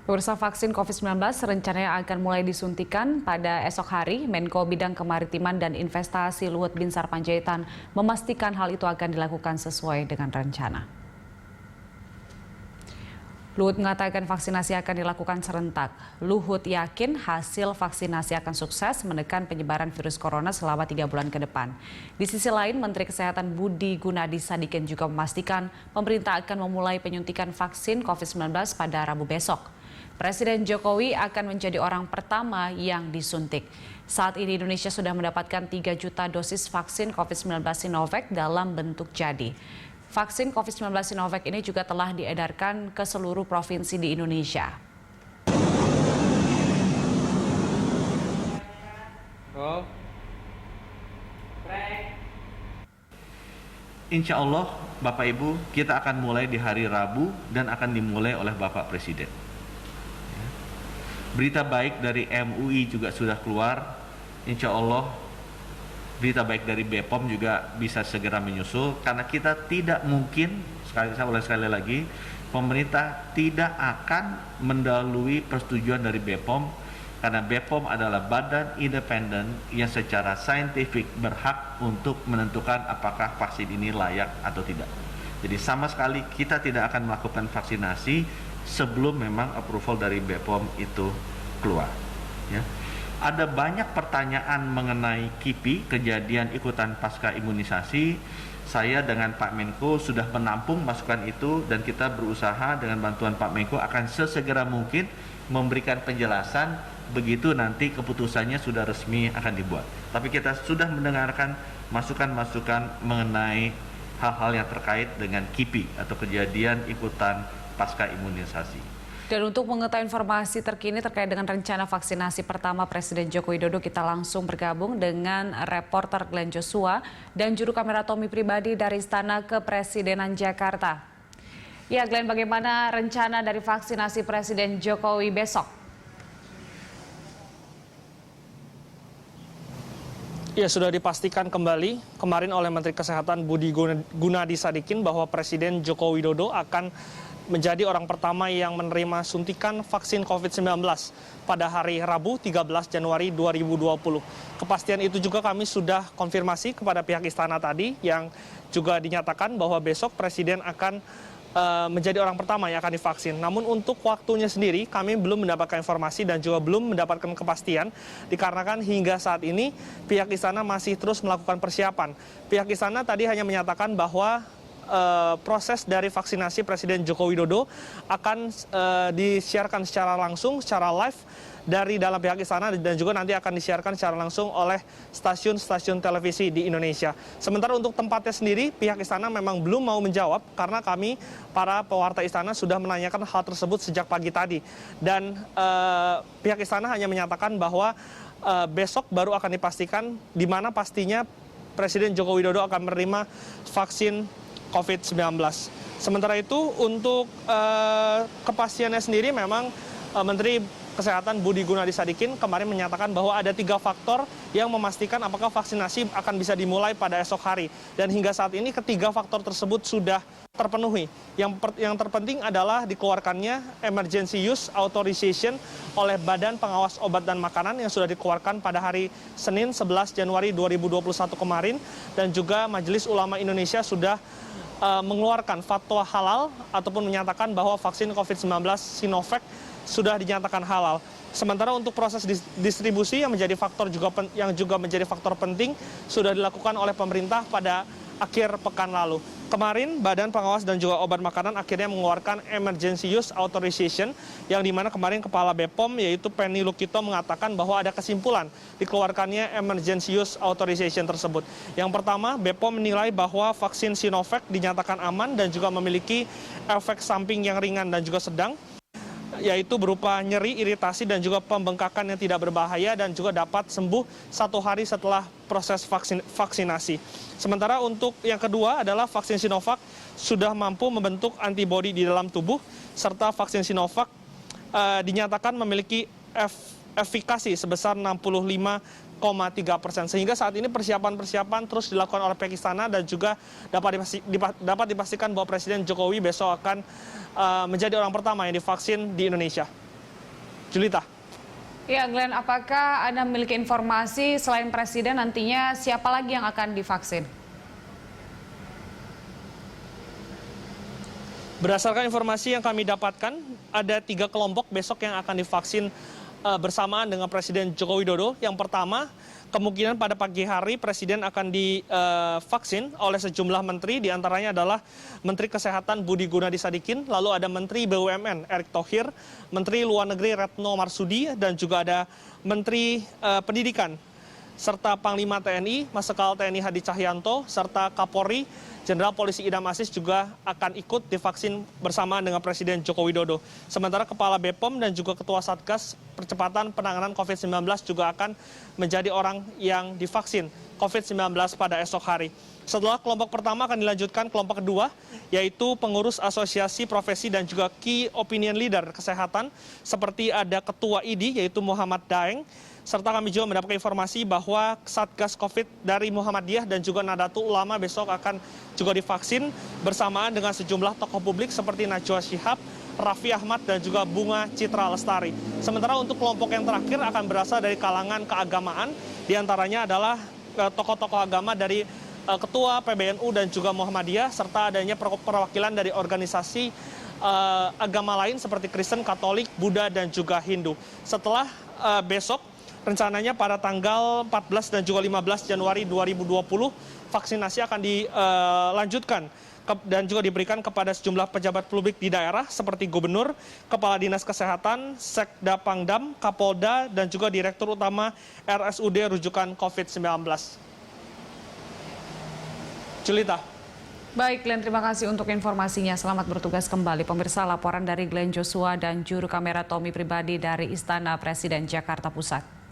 Pemirsa, vaksin COVID-19 rencananya akan mulai disuntikan pada esok hari. Menko Bidang Kemaritiman dan Investasi Luhut Binsar Panjaitan memastikan hal itu akan dilakukan sesuai dengan rencana. Luhut mengatakan vaksinasi akan dilakukan serentak. Luhut yakin hasil vaksinasi akan sukses menekan penyebaran virus corona selama 3 bulan ke depan. Di sisi lain, Menteri Kesehatan Budi Gunadi Sadikin juga memastikan pemerintah akan memulai penyuntikan vaksin COVID-19 pada Rabu besok. Presiden Jokowi akan menjadi orang pertama yang disuntik. Saat ini Indonesia sudah mendapatkan 3 juta dosis vaksin COVID-19 Sinovac dalam bentuk jadi. Vaksin COVID-19 Sinovac ini juga telah diedarkan ke seluruh provinsi di Indonesia. Insya Allah, Bapak Ibu, kita akan mulai di hari Rabu dan akan dimulai oleh Bapak Presiden. Berita baik dari MUI juga sudah keluar. Insya Allah berita baik dari BPOM juga bisa segera menyusul, karena kita tidak mungkin, sekali lagi, pemerintah tidak akan mendahului persetujuan dari BPOM, karena BPOM adalah badan independen yang secara saintifik berhak untuk menentukan apakah vaksin ini layak atau tidak. Jadi sama sekali kita tidak akan melakukan vaksinasi sebelum memang approval dari BPOM itu keluar. Ya. Ada banyak pertanyaan mengenai KIPI, kejadian ikutan pasca imunisasi. Saya dengan Pak Menko sudah menampung masukan itu dan kita berusaha dengan bantuan Pak Menko akan sesegera mungkin memberikan penjelasan begitu nanti keputusannya sudah resmi akan dibuat. Tapi kita sudah mendengarkan masukan-masukan mengenai hal-hal yang terkait dengan KIPI atau kejadian ikutan pasca imunisasi. Dan untuk mengetahui informasi terkini terkait dengan rencana vaksinasi pertama Presiden Joko Widodo, kita langsung bergabung dengan reporter Glenn Joshua dan juru kamera Tommy Pribadi dari Istana Kepresidenan Jakarta. Ya Glenn, bagaimana rencana dari vaksinasi Presiden Jokowi besok? Ya, sudah dipastikan kembali kemarin oleh Menteri Kesehatan Budi Gunadi Sadikin bahwa Presiden Joko Widodo akan menjadi orang pertama yang menerima suntikan vaksin COVID-19 pada hari Rabu 13 Januari 2020. Kepastian itu juga kami sudah konfirmasi kepada pihak istana tadi, yang juga dinyatakan bahwa besok Presiden akan menjadi orang pertama yang akan divaksin. Namun untuk waktunya sendiri kami belum mendapatkan informasi dan juga belum mendapatkan kepastian, dikarenakan hingga saat ini pihak istana masih terus melakukan persiapan. Pihak istana tadi hanya menyatakan bahwa proses dari vaksinasi Presiden Joko Widodo akan disiarkan secara langsung, secara live dari dalam pihak istana, dan juga nanti akan disiarkan secara langsung oleh stasiun-stasiun televisi di Indonesia. Sementara untuk tempatnya sendiri, pihak istana memang belum mau menjawab karena kami, para pewarta istana, sudah menanyakan hal tersebut sejak pagi tadi. Dan pihak istana hanya menyatakan bahwa besok baru akan dipastikan di mana pastinya Presiden Joko Widodo akan menerima vaksin COVID-19. Sementara itu untuk kepastiannya sendiri memang Menteri Kesehatan Budi Gunadi Sadikin kemarin menyatakan bahwa ada 3 faktor yang memastikan apakah vaksinasi akan bisa dimulai pada esok hari. Dan hingga saat ini ketiga faktor tersebut sudah terpenuhi. Yang terpenting adalah dikeluarkannya Emergency Use Authorization oleh Badan Pengawas Obat dan Makanan yang sudah dikeluarkan pada hari Senin 11 Januari 2021 kemarin. Dan juga Majelis Ulama Indonesia sudah mengeluarkan fatwa halal ataupun menyatakan bahwa vaksin COVID-19 Sinovac sudah dinyatakan halal. Sementara untuk proses distribusi yang juga menjadi faktor penting sudah dilakukan oleh pemerintah pada akhir pekan lalu. Kemarin Badan Pengawas dan juga Obat Makanan akhirnya mengeluarkan Emergency Use Authorization, yang dimana kemarin Kepala BPOM yaitu Penny Lukito mengatakan bahwa ada kesimpulan dikeluarkannya Emergency Use Authorization tersebut. Yang pertama, BPOM menilai bahwa vaksin Sinovac dinyatakan aman dan juga memiliki efek samping yang ringan dan juga sedang, yaitu berupa nyeri, iritasi, dan juga pembengkakan yang tidak berbahaya dan juga dapat sembuh 1 hari setelah proses vaksinasi. Sementara untuk yang kedua adalah vaksin Sinovac sudah mampu membentuk antibodi di dalam tubuh, serta vaksin Sinovac dinyatakan memiliki efikasi sebesar 65,3%. Sehingga saat ini persiapan terus dilakukan oleh pihak istana dan juga dapat dipastikan bahwa Presiden Jokowi besok akan menjadi orang pertama yang divaksin di Indonesia. Julita. Ya, Glenn, apakah Anda memiliki informasi selain Presiden nantinya siapa lagi yang akan divaksin? Berdasarkan informasi yang kami dapatkan, ada 3 kelompok besok yang akan divaksin bersamaan dengan Presiden Joko Widodo. Yang pertama, kemungkinan pada pagi hari Presiden akan divaksin oleh sejumlah menteri, diantaranya adalah Menteri Kesehatan Budi Gunadi Sadikin, lalu ada Menteri BUMN Erick Thohir, Menteri Luar Negeri Retno Marsudi, dan juga ada Menteri Pendidikan, serta Panglima TNI, Marsikal TNI Hadi Cahyanto, serta Kapolri Jenderal Polisi Idam Aziz juga akan ikut divaksin bersamaan dengan Presiden Joko Widodo. Sementara Kepala BPOM dan juga Ketua Satgas Percepatan Penanganan COVID-19 juga akan menjadi orang yang divaksin COVID-19 pada esok hari. Setelah kelompok pertama akan dilanjutkan kelompok kedua, yaitu pengurus asosiasi profesi dan juga key opinion leader kesehatan, seperti ada Ketua IDI yaitu Muhammad Daeng, serta kami juga mendapatkan informasi bahwa Satgas COVID dari Muhammadiyah dan juga Nahdlatul Ulama besok akan juga divaksin bersamaan dengan sejumlah tokoh publik seperti Najwa Shihab, Raffi Ahmad, dan juga Bunga Citra Lestari. Sementara untuk kelompok yang terakhir akan berasal dari kalangan keagamaan, diantaranya adalah tokoh-tokoh agama dari Ketua PBNU dan juga Muhammadiyah, serta adanya perwakilan dari organisasi agama lain seperti Kristen, Katolik, Buddha, dan juga Hindu. Setelah besok, rencananya pada tanggal 14 dan juga 15 Januari 2020, vaksinasi akan dilanjutkan dan juga diberikan kepada sejumlah pejabat publik di daerah seperti Gubernur, Kepala Dinas Kesehatan, Sekda Pangdam, Kapolda, dan juga Direktur Utama RSUD rujukan COVID-19. Julita. Baik, Glenn, terima kasih untuk informasinya. Selamat bertugas kembali. Pemirsa, laporan dari Glenn Joshua dan juru kamera Tommy Pribadi dari Istana Presiden Jakarta Pusat.